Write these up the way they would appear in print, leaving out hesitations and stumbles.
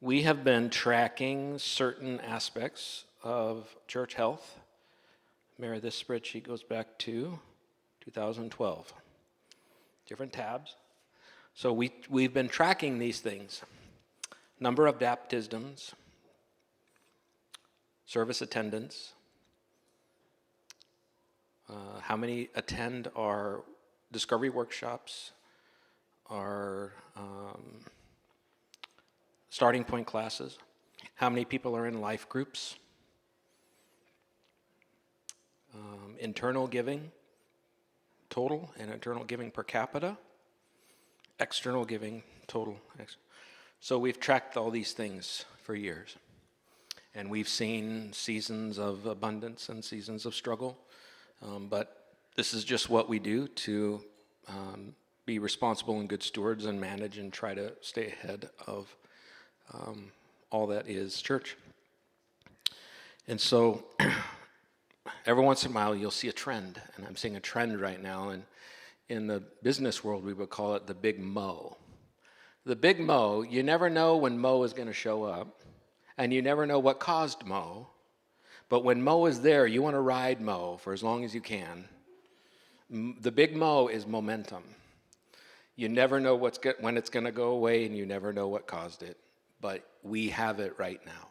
We have been tracking certain aspects of church health. Mary, this spreadsheet goes back to 2012. Different tabs. So we've been tracking these things. Number of baptisms, service attendance, how many attend our discovery workshops, our starting point classes, how many people are in life groups, internal giving total and internal giving per capita, external giving total. So we've tracked all these things for years. And we've seen seasons of abundance and seasons of struggle. But this is just what we do to be responsible and good stewards and manage and try to stay ahead of all that is church. And so every once in a while you'll see a trend, and I'm seeing a trend right now, and in the business world we would call it the big mo. The big mo, you never know when Mo is going to show up, and you never know what caused Mo, but when Mo is there, you want to ride Mo for as long as you can. The big Mo is momentum. You never know when it's going to go away, and you never know what caused it, but we have it right now.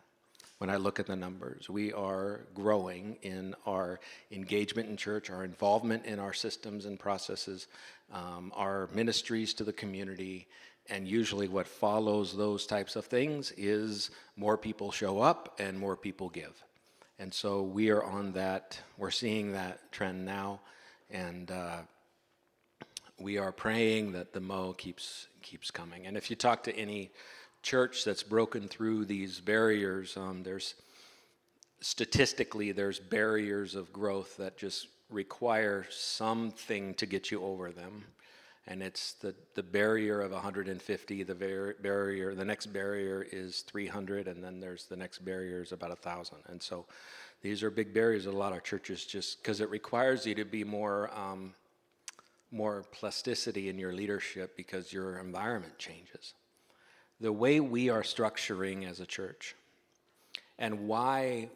When I look at the numbers, we are growing in our engagement in church, our involvement in our systems and processes, our ministries to the community, and usually what follows those types of things is more people show up and more people give. And so we are on that, we're seeing that trend now, and we are praying that the Mo keeps coming. And if you talk to any church that's broken through these barriers, statistically there's barriers of growth that just require something to get you over them. And it's the barrier of 150, the next barrier is 300, and then there's the next barrier is about 1,000. And so these are big barriers. A lot of churches just, because it requires you to be more plasticity in your leadership because your environment changes. The way we are structuring as a church and why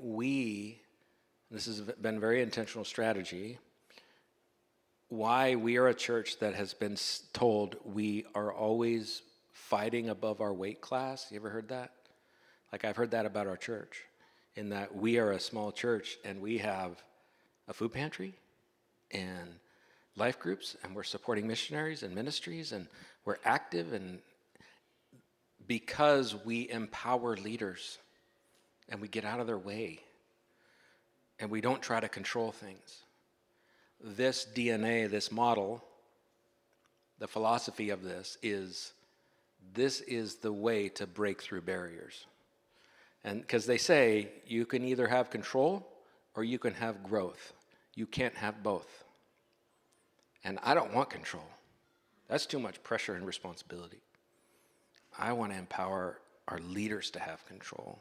this has been very intentional strategy, why we are a church that has been told we are always fighting above our weight class. You ever heard that? Like, I've heard that about our church, in that we are a small church and we have a food pantry and life groups, and we're supporting missionaries and ministries, and we're active, and because we empower leaders and we get out of their way and we don't try to control things. This DNA, this model, the philosophy of this is the way to break through barriers. And because they say you can either have control or you can have growth. You can't have both. And I don't want control. That's too much pressure and responsibility. I want to empower our leaders to have control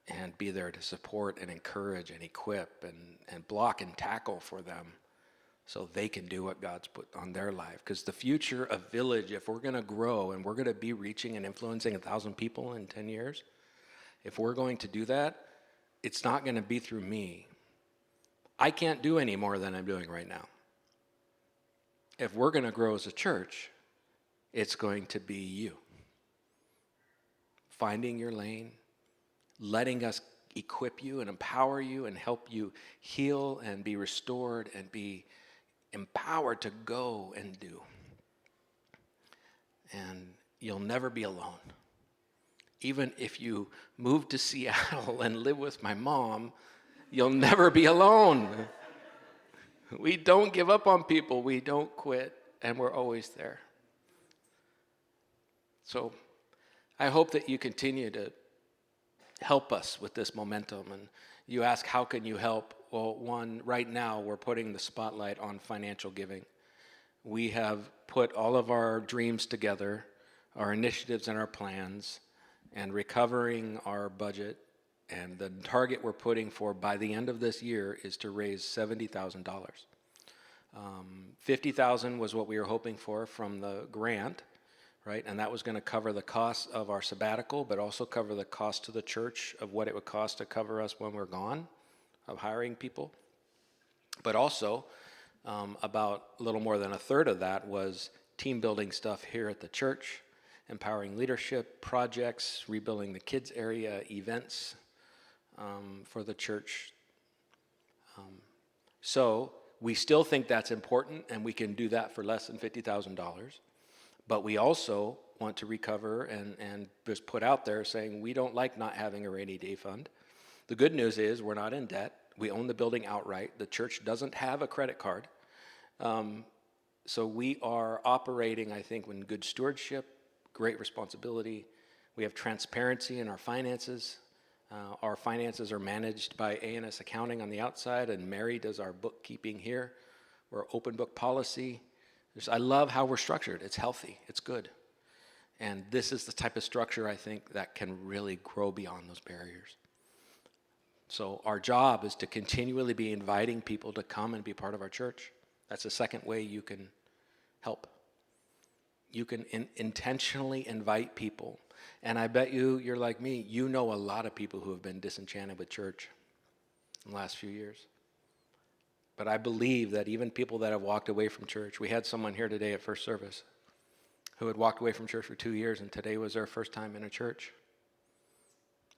and be there to support and encourage and equip and block and tackle for them so they can do what God's put on their life. Because the future of Village, if we're going to grow and we're going to be reaching and influencing 1,000 people in 10 years, if we're going to do that, it's not going to be through me. I can't do any more than I'm doing right now. If we're going to grow as a church, it's going to be you. Finding your lane, letting us equip you and empower you and help you heal and be restored and be empowered to go and do. And you'll never be alone. Even if you move to Seattle and live with my mom, you'll never be alone. We don't give up on people, we don't quit, and we're always there. So I hope that you continue to help us with this momentum. And you ask, how can you help? Well, one, right now we're putting the spotlight on financial giving. We have put all of our dreams together, our initiatives and our plans, and recovering our budget. And the target we're putting for by the end of this year is to raise $70,000. $50,000 was what we were hoping for from the grant, right? And that was going to cover the cost of our sabbatical, but also cover the cost to the church of what it would cost to cover us when we're gone, of hiring people. But also, about a little more than a third of that was team building stuff here at the church, empowering leadership, projects, rebuilding the kids area, events for the church. So we still think that's important, and we can do that for less than $50,000. But we also want to recover and just put out there saying we don't like not having a rainy day fund. The good news is we're not in debt. We own the building outright. The church doesn't have a credit card. So we are operating, I think, in good stewardship, great responsibility. We have transparency in our finances. Our finances are managed by A&S Accounting on the outside, and Mary does our bookkeeping here. We're open book policy. I love how we're structured. It's healthy. It's good. And this is the type of structure, I think, that can really grow beyond those barriers. So our job is to continually be inviting people to come and be part of our church. That's the second way you can help. You can intentionally invite people. And I bet you're like me, you know a lot of people who have been disenchanted with church in the last few years. But I believe that even people that have walked away from church, we had someone here today at first service who had walked away from church for 2 years, and today was their first time in a church.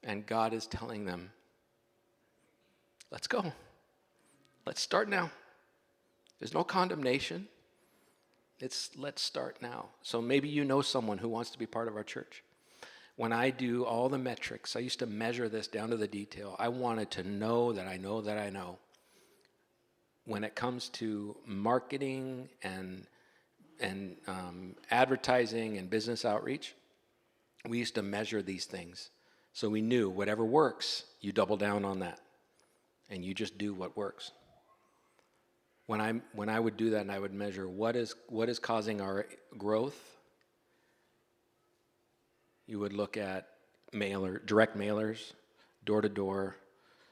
And God is telling them, let's go. Let's start now. There's no condemnation. It's let's start now. So maybe you know someone who wants to be part of our church. When I do all the metrics, I used to measure this down to the detail. I wanted to know that I know that I know. When it comes to marketing and advertising and business outreach, we used to measure these things. So we knew whatever works, you double down on that. And you just do what works. When I would do that and I would measure what is causing our growth, you would look at direct mailers, door-to-door,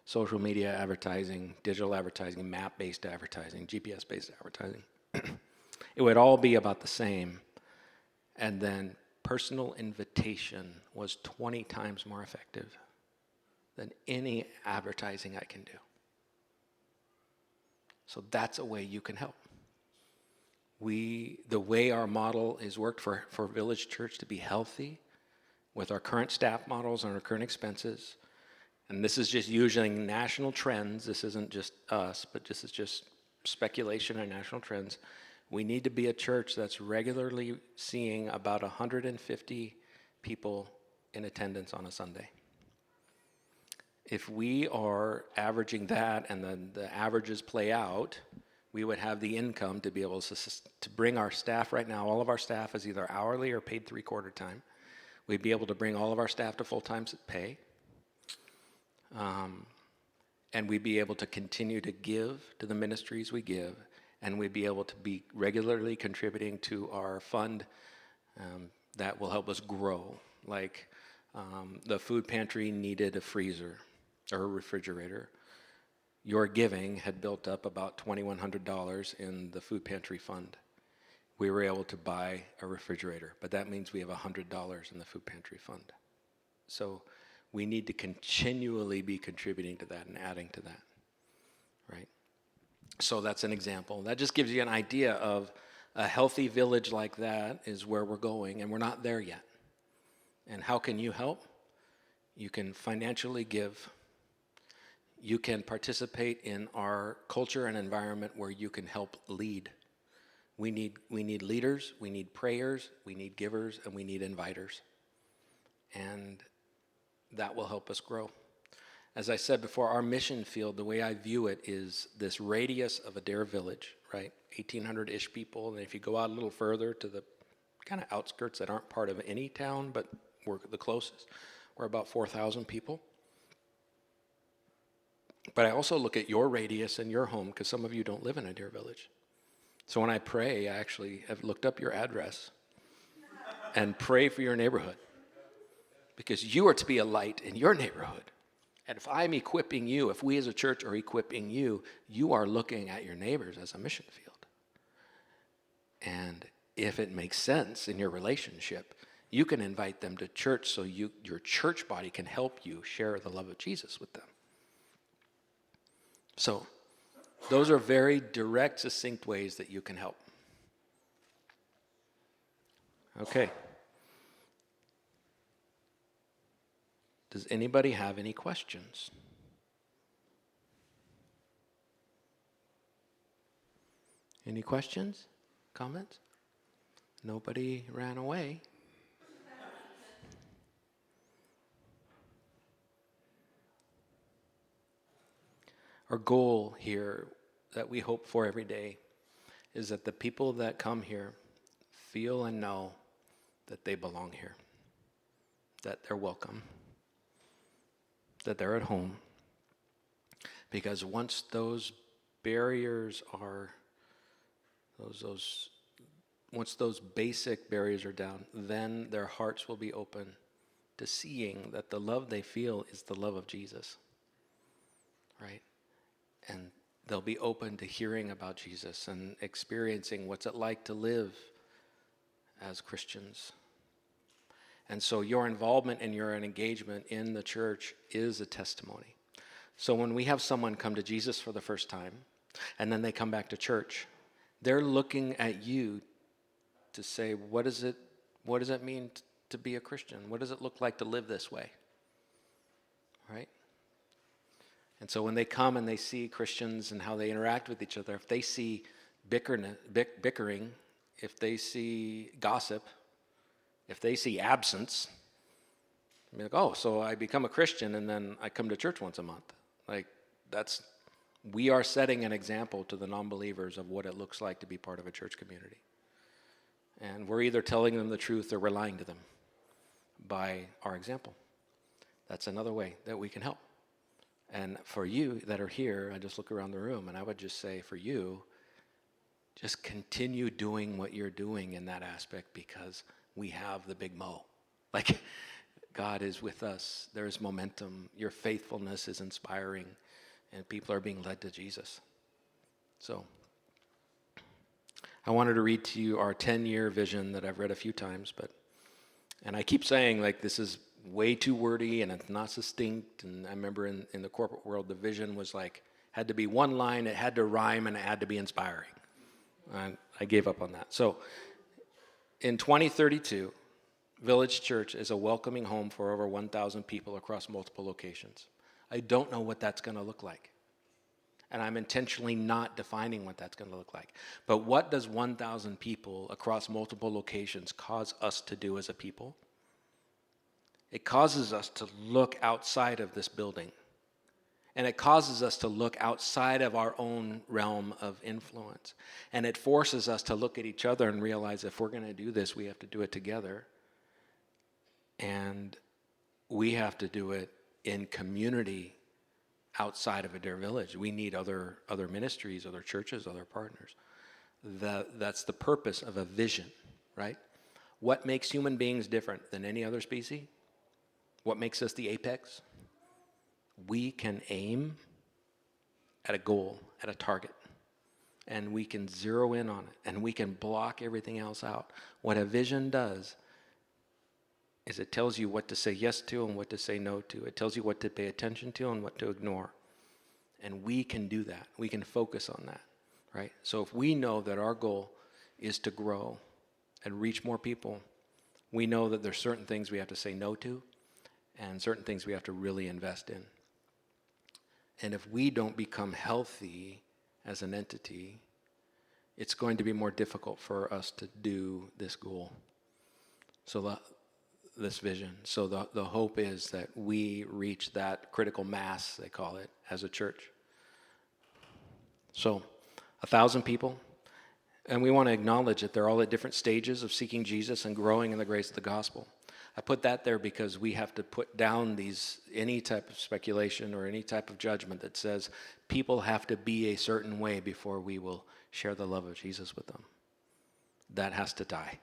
social media advertising, digital advertising, map-based advertising, GPS-based advertising. It would all be about the same. And then personal invitation was 20 times more effective than any advertising I can do. So that's a way you can help. The way our model is worked for Village Church to be healthy with our current staff models and our current expenses, and this is just using national trends. This isn't just us, but this is just speculation and national trends. We need to be a church that's regularly seeing about 150 people in attendance on a Sunday. If we are averaging that and then the averages play out, we would have the income to be able to bring our staff right now. All of our staff is either hourly or paid 3/4 time. We'd be able to bring all of our staff to full-time pay. And we'd be able to continue to give to the ministries we give, and we'd be able to be regularly contributing to our fund that will help us grow. Like the food pantry needed a freezer or a refrigerator. Your giving had built up about $2,100 in the food pantry fund. We were able to buy a refrigerator, but that means we have $100 in the food pantry fund. So we need to continually be contributing to that and adding to that, right? So that's an example. That just gives you an idea of a healthy village like that is where we're going, and we're not there yet. And how can you help? You can financially give. You can participate in our culture and environment where you can help lead. We need leaders, we need prayers, we need givers, and we need inviters. And that will help us grow. As I said before, our mission field, the way I view it, is this radius of Adair Village, right? 1,800-ish people. And if you go out a little further to the kind of outskirts that aren't part of any town, but we're the closest, we're about 4,000 people. But I also look at your radius and your home, because some of you don't live in Adair Village. So when I pray, I actually have looked up your address and pray for your neighborhood, because you are to be a light in your neighborhood. And if I'm equipping you, if we as a church are equipping you, you are looking at your neighbors as a mission field. And if it makes sense in your relationship, you can invite them to church so your church body can help you share the love of Jesus with them. So those are very direct, succinct ways that you can help. Okay. Does anybody have any questions? Any questions? Comments? Nobody ran away. Our goal here that we hope for every day is that the people that come here feel and know that they belong here, that they're welcome, that they're at home. Because once those barriers are, once those basic barriers are down, then their hearts will be open to seeing that the love they feel is the love of Jesus, right? And they'll be open to hearing about Jesus and experiencing what's it like to live as Christians. And so your involvement and your engagement in the church is a testimony. So when we have someone come to Jesus for the first time, and then they come back to church, they're looking at you to say, what does it mean to be a Christian? What does it look like to live this way? Right? And so when they come and they see Christians and how they interact with each other, if they see bickering, if they see gossip, if they see absence, they're like, oh, so I become a Christian and then I come to church once a month. Like, we are setting an example to the non-believers of what it looks like to be part of a church community. And we're either telling them the truth or we're lying to them by our example. That's another way that we can help. And for you that are here, I just look around the room and I would just say for you, just continue doing what you're doing in that aspect because we have the big mo. Like, God is with us. There's momentum. Your faithfulness is inspiring and people are being led to Jesus. So I wanted to read to you our 10-year vision that I've read a few times, and I keep saying like this is way too wordy and it's not succinct. And I remember in the corporate world, the vision was like, had to be one line, it had to rhyme, and it had to be inspiring. And I gave up on that. So in 2032, Village Church is a welcoming home for over 1,000 people across multiple locations. I don't know what that's going to look like. And I'm intentionally not defining what that's going to look like. But what does 1,000 people across multiple locations cause us to do as a people? It causes us to look outside of this building. And it causes us to look outside of our own realm of influence. And it forces us to look at each other and realize if we're going to do this, we have to do it together. And we have to do it in community outside of Adair Village. We need other ministries, other churches, other partners. That's the purpose of a vision, right? What makes human beings different than any other species? What makes us the apex? We can aim at a goal, at a target, and we can zero in on it, and we can block everything else out. What a vision does is it tells you what to say yes to and what to say no to. It tells you what to pay attention to and what to ignore. And we can do that. We can focus on that, right? So if we know that our goal is to grow and reach more people, we know that there's certain things we have to say no to and certain things we have to really invest in. And if we don't become healthy as an entity, it's going to be more difficult for us to do this goal. So this vision. So the hope is that we reach that critical mass, they call it, as a church. So 1,000 people, and we want to acknowledge that they're all at different stages of seeking Jesus and growing in the grace of the gospel. I put that there because we have to put down any type of speculation or any type of judgment that says people have to be a certain way before we will share the love of Jesus with them. That has to die.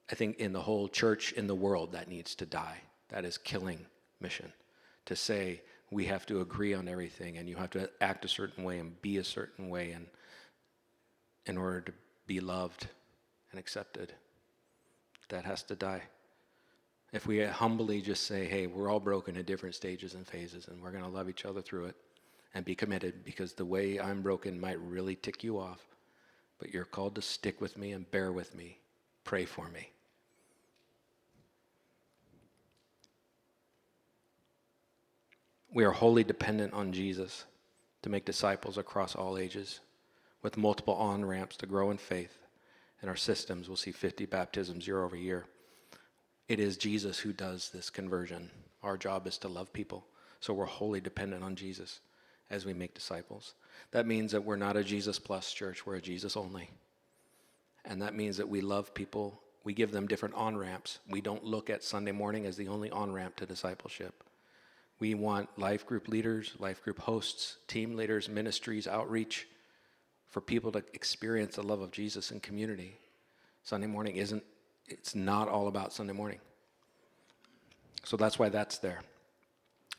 I think in the whole church in the world, that needs to die. That is killing mission. To say we have to agree on everything and you have to act a certain way and be a certain way and in order to be loved and accepted. That has to die. If we humbly just say, hey, we're all broken at different stages and phases, and we're going to love each other through it and be committed, because the way I'm broken might really tick you off, but you're called to stick with me and bear with me. Pray for me. We are wholly dependent on Jesus to make disciples across all ages, with multiple on-ramps to grow in faith. In our systems, we'll see 50 baptisms year over year. It is Jesus who does this conversion. Our job is to love people. So we're wholly dependent on Jesus as we make disciples. That means that we're not a Jesus plus church, we're a Jesus only. And that means that we love people. We give them different on-ramps. We don't look at Sunday morning as the only on-ramp to discipleship. We want life group leaders, life group hosts, team leaders, ministries, outreach, for people to experience the love of Jesus in community. Sunday morning it's not all about Sunday morning. So that's why that's there.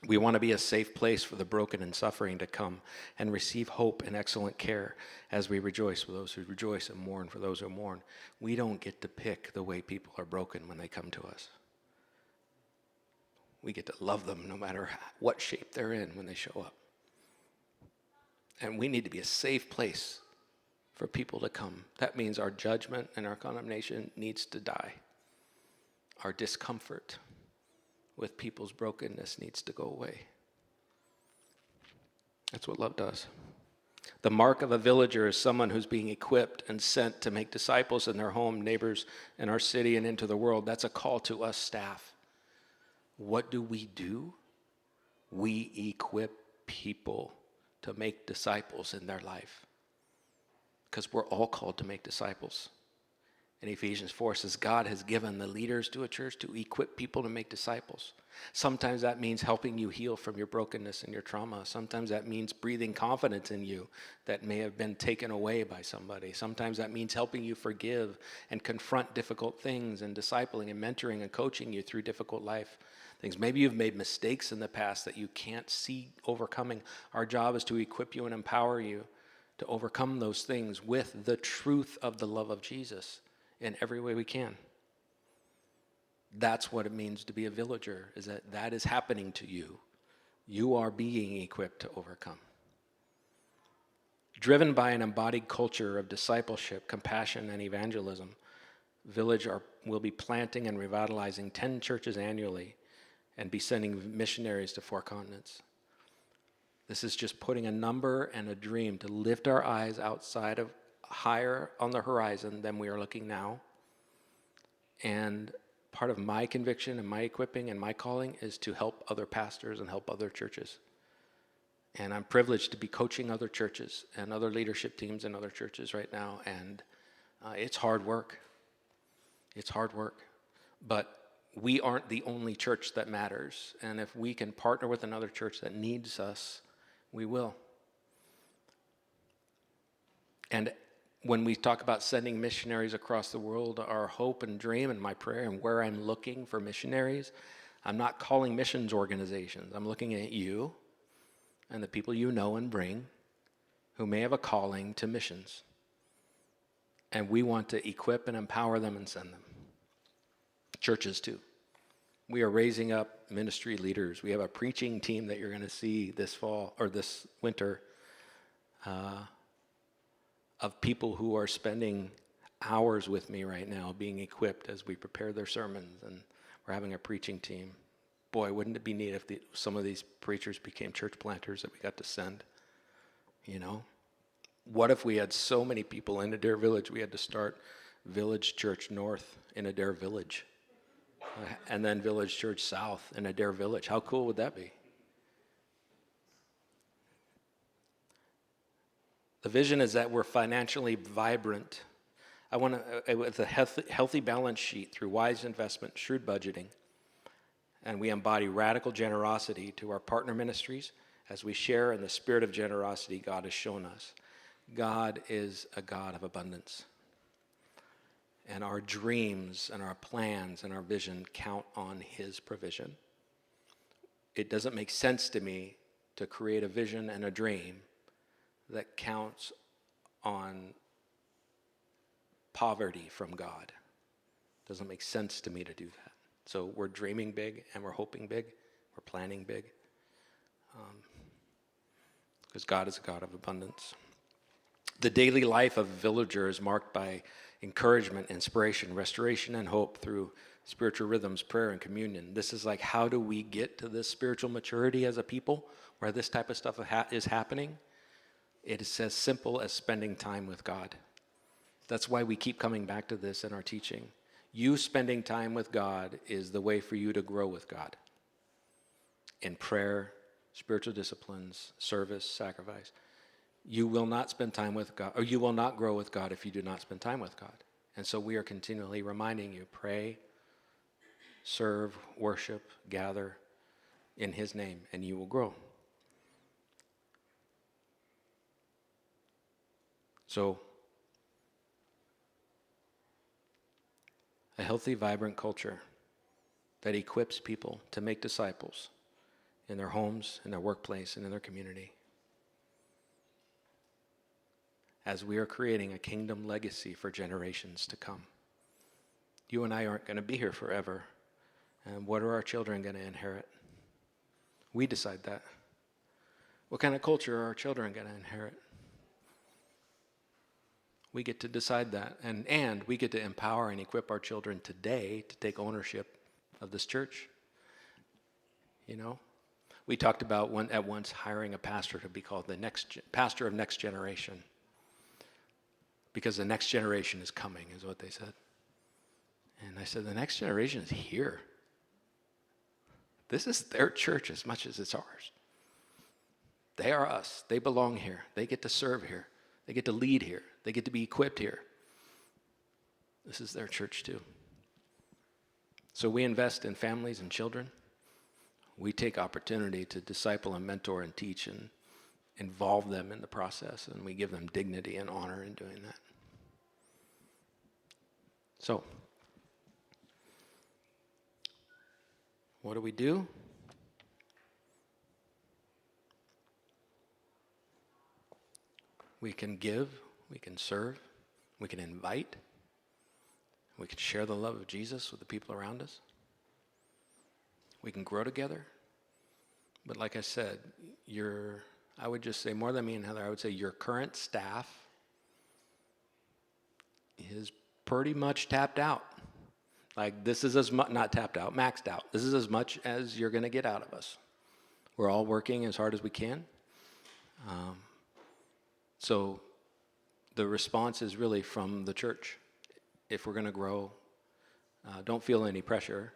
We want to be a safe place for the broken and suffering to come and receive hope and excellent care as we rejoice for those who rejoice and mourn for those who mourn. We don't get to pick the way people are broken when they come to us. We get to love them no matter what shape they're in when they show up. And we need to be a safe place for people to come. That means our judgment and our condemnation needs to die. Our discomfort with people's brokenness needs to go away. That's what love does. The mark of a villager is someone who's being equipped and sent to make disciples in their home, neighbors, in our city, and into the world. That's a call to us staff. What do? We equip people to make disciples in their life, because we're all called to make disciples. And Ephesians 4 says God has given the leaders to a church to equip people to make disciples. Sometimes that means helping you heal from your brokenness and your trauma. Sometimes that means breathing confidence in you that may have been taken away by somebody. Sometimes that means helping you forgive and confront difficult things, and discipling and mentoring and coaching you through difficult life things. Maybe you've made mistakes in the past that you can't see overcoming. Our job is to equip you and empower you to overcome those things with the truth of the love of Jesus in every way we can. That's what it means to be a villager, is that is happening to you. You are being equipped to overcome. Driven by an embodied culture of discipleship, compassion, and evangelism, Village will be planting and revitalizing 10 churches annually and be sending missionaries to 4 continents. This is just putting a number and a dream to lift our eyes outside of higher on the horizon than we are looking now. And part of my conviction and my equipping and my calling is to help other pastors and help other churches. And I'm privileged to be coaching other churches and other leadership teams in other churches right now. And it's hard work. It's hard work. But we aren't the only church that matters. And if we can partner with another church that needs us, we will. And when we talk about sending missionaries across the world, our hope and dream and my prayer and where I'm looking for missionaries, I'm not calling missions organizations. I'm looking at you and the people you know and bring who may have a calling to missions. And we want to equip and empower them and send them. Churches too. We are raising up ministry leaders. We have a preaching team that you're going to see this fall or this winter of people who are spending hours with me right now being equipped as we prepare their sermons, and we're having a preaching team. Boy, wouldn't it be neat if some of these preachers became church planters that we got to send, you know? What if we had so many people in Adair Village, we had to start Village Church North in Adair Village, and then Village Church South in Adair Village? How cool would that be? The vision is that we're financially vibrant. I want to, with a healthy balance sheet through wise investment, shrewd budgeting, and we embody radical generosity to our partner ministries as we share in the spirit of generosity God has shown us. God is a God of abundance. And our dreams and our plans and our vision count on His provision. It doesn't make sense to me to create a vision and a dream that counts on poverty from God. Doesn't make sense to me to do that. So we're dreaming big and we're hoping big. We're planning big. Because God is a God of abundance. The daily life of a villager is marked by encouragement, inspiration, restoration, and hope through spiritual rhythms, prayer, and communion. This is like, how do we get to this spiritual maturity as a people where this type of stuff is happening? It is as simple as spending time with God. That's why we keep coming back to this in our teaching. You spending time with God is the way for you to grow with God. In prayer, spiritual disciplines, service, sacrifice. You will not spend time with God, or you will not grow with God if you do not spend time with God. And so we are continually reminding you, pray, serve, worship, gather in his name, and you will grow. So, a healthy, vibrant culture that equips people to make disciples in their homes, in their workplace, and in their community. As we are creating a kingdom legacy for generations to come. You and I aren't going to be here forever. And what are our children going to inherit? We decide that. What kind of culture are our children going to inherit? We get to decide that. And we get to empower and equip our children today to take ownership of this church. You know? We talked about at once hiring a pastor to be called the pastor of next generation. Because the next generation is coming, is what they said. And I said, the next generation is here. This is their church as much as it's ours. They are us. They belong here. They get to serve here. They get to lead here. They get to be equipped here. This is their church too. So we invest in families and children. We take opportunity to disciple and mentor and teach and involve them in the process, and we give them dignity and honor in doing that. So, what do? We can give, we can serve, we can invite, we can share the love of Jesus with the people around us. We can grow together. But like I said, I would just say, more than me and Heather, I would say your current staff is pretty much tapped out. Like, this is as much, not tapped out, maxed out. This is as much as you're going to get out of us. We're all working as hard as we can. So the response is really from the church. If we're going to grow, don't feel any pressure.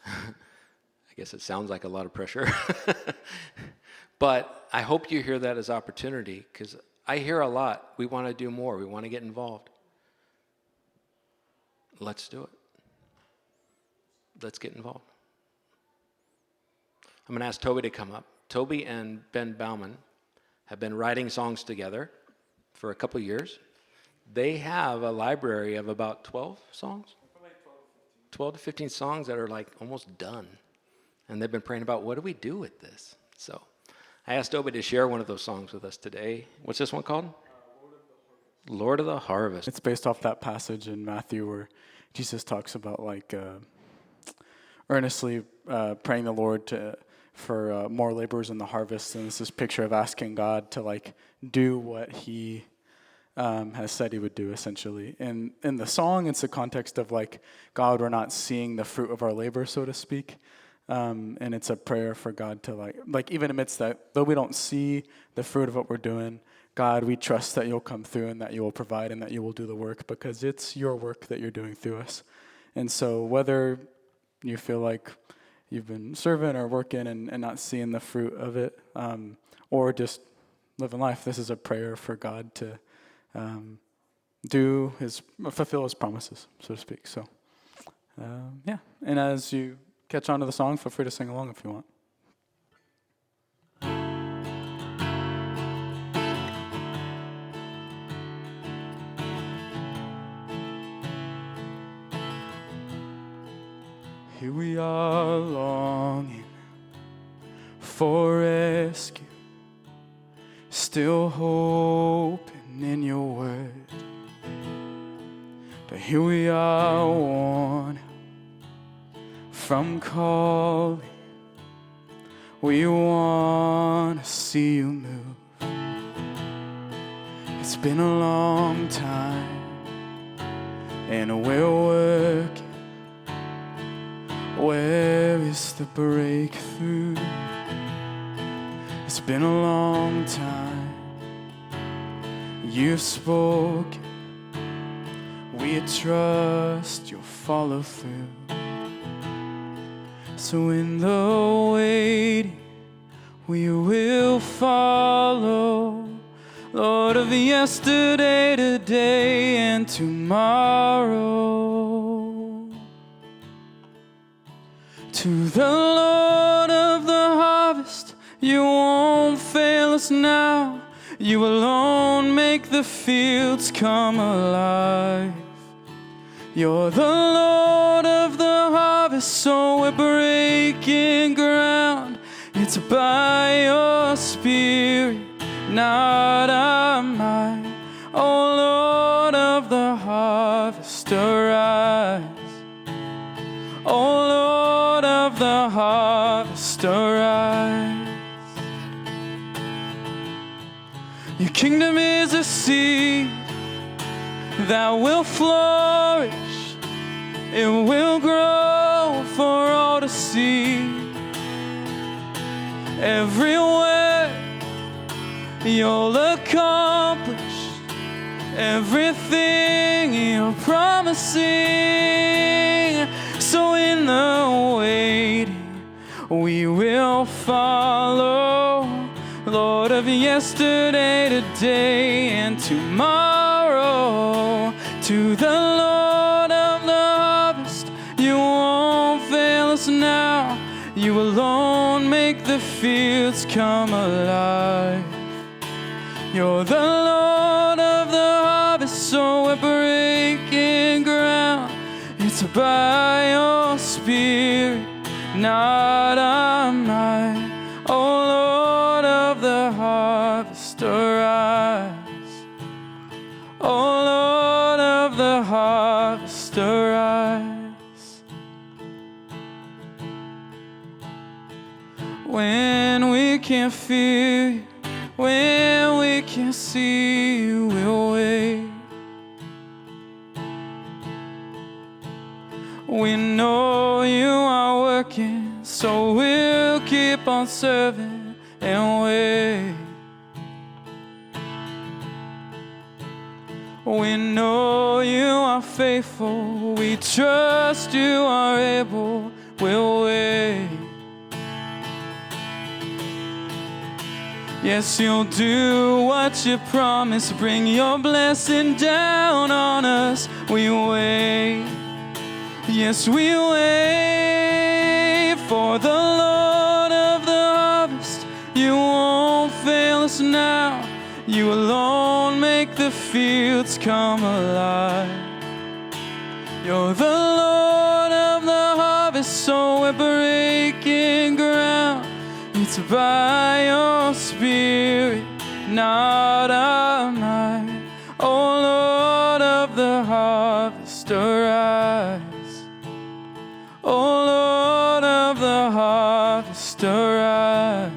I guess it sounds like a lot of pressure. But I hope you hear that as opportunity, because I hear a lot. We want to do more. We want to get involved. Let's do it. Let's get involved. I'm going to ask Toby to come up. Toby and Ben Bauman have been writing songs together for a couple years. They have a library of about 12 songs? 12 to 15 songs that are like almost done. And they've been praying about, what do we do with this? So I asked Toby to share one of those songs with us today. What's this one called? Lord of the Harvest. It's based off that passage in Matthew where Jesus talks about earnestly praying the Lord for more laborers in the harvest, and it's this picture of asking God to do what He has said He would do, essentially. And in the song, it's the context of God, we're not seeing the fruit of our labor, so to speak. And it's a prayer for God to even amidst that, though we don't see the fruit of what we're doing, God, we trust that you'll come through and that you will provide and that you will do the work, because it's your work that you're doing through us. And so whether you feel like you've been serving or working and not seeing the fruit of it, or just living life, this is a prayer for God to fulfill His promises, so to speak. So, yeah. And as you catch on to the song, feel free to sing along if you want. Here we are longing for rescue, still hoping in your word. But here we are, worn from calling. We want to see you move. It's been a long time, and we're working. Where is the breakthrough? It's been a long time. You've spoken. We trust you'll follow through. So in the waiting, we will follow. Lord of yesterday, today, and tomorrow. To the Lord of the harvest, you won't fail us now. You alone make the fields come alive. You're the Lord of the harvest, so we're breaking ground. It's by your Spirit, not our might. Oh Lord of the harvest, arise. Oh Lord of the harvest, arise. Your kingdom is a seed that will flourish. It will grow for all to see. Everywhere you'll accomplish everything you're promising. So in the waiting, we will follow. Lord of yesterday, today, and tomorrow. To the Lord of the harvest, you won't fail us now. You alone make the fields come alive. You're the Lord of the harvest, so we're breaking ground. It's by your Spirit, not our might. Oh Lord of the harvest, arise. Oh Lord of the harvest, arise. When we can't feel you, when we can't see you, we'll wait. We know you are working, so we'll keep on serving and wait. We know you are faithful, we trust you are able, we'll wait. Yes, you'll do what you promised, bring your blessing down on us, we wait. Yes, we wait for the Lord of the harvest. You won't fail us now. You alone make the fields come alive. You're the Lord of the harvest, so we're breaking ground. It's by your Spirit, not our might. Oh Lord of the harvest, arise. Oh Lord of the harvest, arise.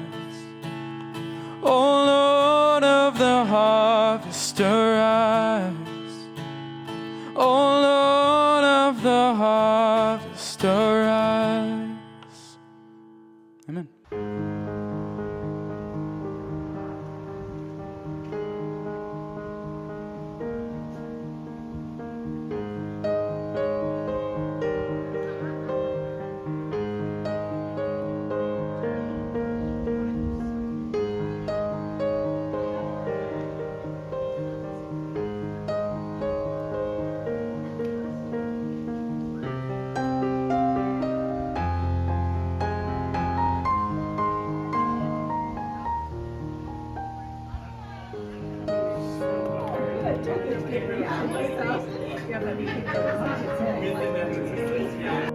Oh Lord of the harvest, arise. Oh Lord of the harvest, arise. Amen. Yeah.